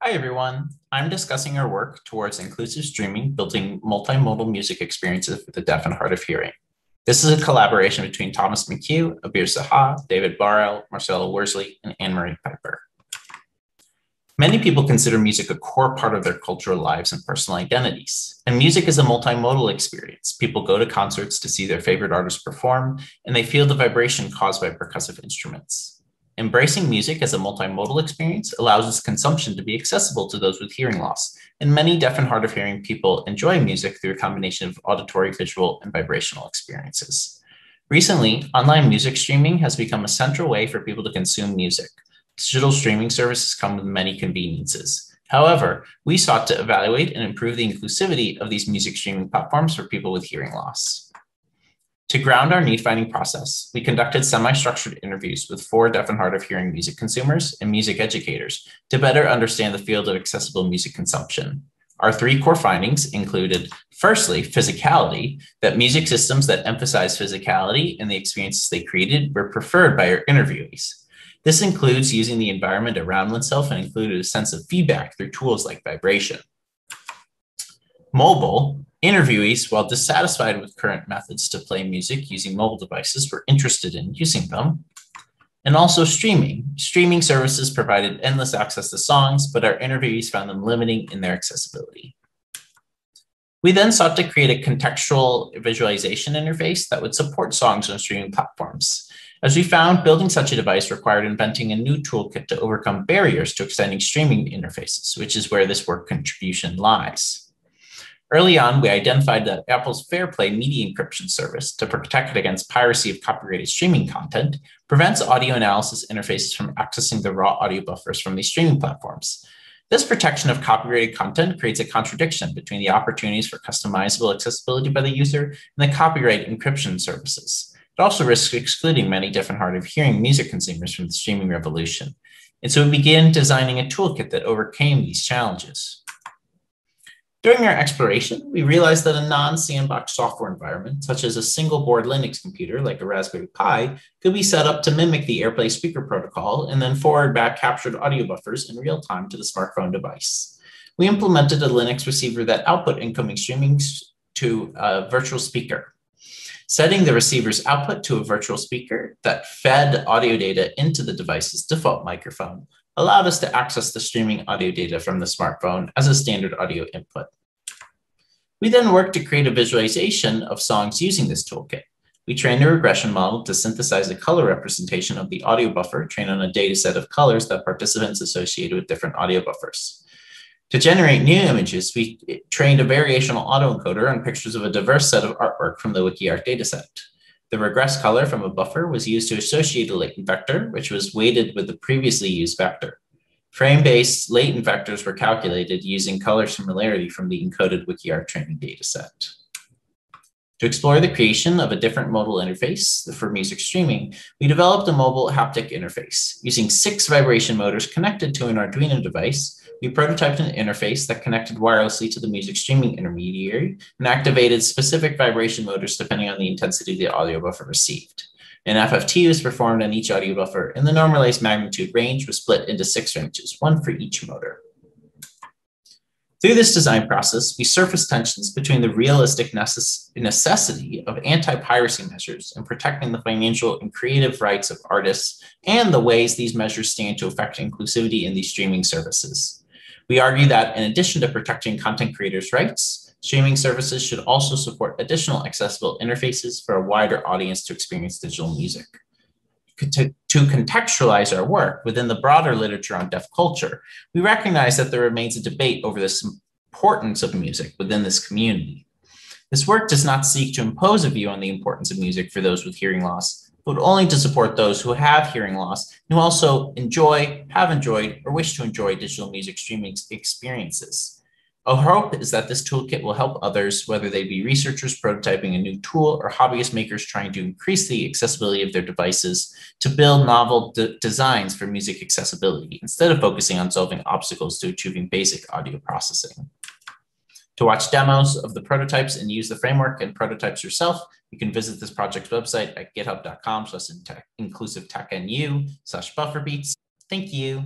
Hi, everyone. I'm discussing our work towards inclusive streaming, building multimodal music experiences for the deaf and hard of hearing. This is a collaboration between Thomas McHugh, Abir Saha, David Barrell, Marcella Worsley, and Anne-Marie Piper. Many people consider music a core part of their cultural lives and personal identities. And music is a multimodal experience. People go to concerts to see their favorite artists perform, and they feel the vibration caused by percussive instruments. Embracing music as a multimodal experience allows its consumption to be accessible to those with hearing loss, and many deaf and hard of hearing people enjoy music through a combination of auditory, visual, and vibrational experiences. Recently, online music streaming has become a central way for people to consume music. Digital streaming services come with many conveniences. However, we sought to evaluate and improve the inclusivity of these music streaming platforms for people with hearing loss. To ground our need-finding process, we conducted semi-structured interviews with 4 deaf and hard of hearing music consumers and music educators to better understand the field of accessible music consumption. Our 3 core findings included, firstly, physicality, that music systems that emphasize physicality and the experiences they created were preferred by our interviewees. This includes using the environment around oneself and included a sense of feedback through tools like vibration. Mobile, interviewees, while dissatisfied with current methods to play music using mobile devices, were interested in using them. And also streaming. Streaming services provided endless access to songs, but our interviewees found them limiting in their accessibility. We then sought to create a contextual visualization interface that would support songs on streaming platforms. As we found, building such a device required inventing a new toolkit to overcome barriers to extending streaming interfaces, which is where this work contribution lies. Early on, we identified that Apple's FairPlay media encryption service, to protect against piracy of copyrighted streaming content, prevents audio analysis interfaces from accessing the raw audio buffers from these streaming platforms. This protection of copyrighted content creates a contradiction between the opportunities for customizable accessibility by the user and the copyright encryption services. It also risks excluding many deaf and hard of hearing music consumers from the streaming revolution. And so we began designing a toolkit that overcame these challenges. During our exploration, we realized that a non-sandbox software environment, such as a single-board Linux computer like a Raspberry Pi, could be set up to mimic the AirPlay speaker protocol and then forward back captured audio buffers in real time to the smartphone device. We implemented a Linux receiver that output incoming streaming to a virtual speaker. Setting the receiver's output to a virtual speaker that fed audio data into the device's default microphone allowed us to access the streaming audio data from the smartphone as a standard audio input. We then worked to create a visualization of songs using this toolkit. We trained a regression model to synthesize a color representation of the audio buffer trained on a data set of colors that participants associated with different audio buffers. To generate new images, we trained a variational autoencoder on pictures of a diverse set of artwork from the WikiArt dataset. The regressed color from a buffer was used to associate a latent vector, which was weighted with the previously used vector. Frame-based latent vectors were calculated using color similarity from the encoded WikiArt training dataset. To explore the creation of a different modal interface for music streaming, we developed a mobile haptic interface. Using 6 vibration motors connected to an Arduino device, we prototyped an interface that connected wirelessly to the music streaming intermediary and activated specific vibration motors depending on the intensity of the audio buffer received. An FFT was performed on each audio buffer, and the normalized magnitude range was split into 6 ranges, 1 for each motor. Through this design process, we surfaced tensions between the realistic necessity of anti-piracy measures and protecting the financial and creative rights of artists and the ways these measures stand to affect inclusivity in these streaming services. We argue that in addition to protecting content creators' rights, streaming services should also support additional accessible interfaces for a wider audience to experience digital music. To contextualize our work within the broader literature on deaf culture, we recognize that there remains a debate over the importance of music within this community. This work does not seek to impose a view on the importance of music for those with hearing loss, but only to support those who have hearing loss and who also have enjoyed, or wish to enjoy digital music streaming experiences. Our hope is that this toolkit will help others, whether they be researchers prototyping a new tool or hobbyist makers trying to increase the accessibility of their devices, to build novel designs for music accessibility instead of focusing on solving obstacles to achieving basic audio processing. To watch demos of the prototypes and use the framework and prototypes yourself, you can visit this project's website at github.com/inclusivetechnu/bufferbeats. Thank you.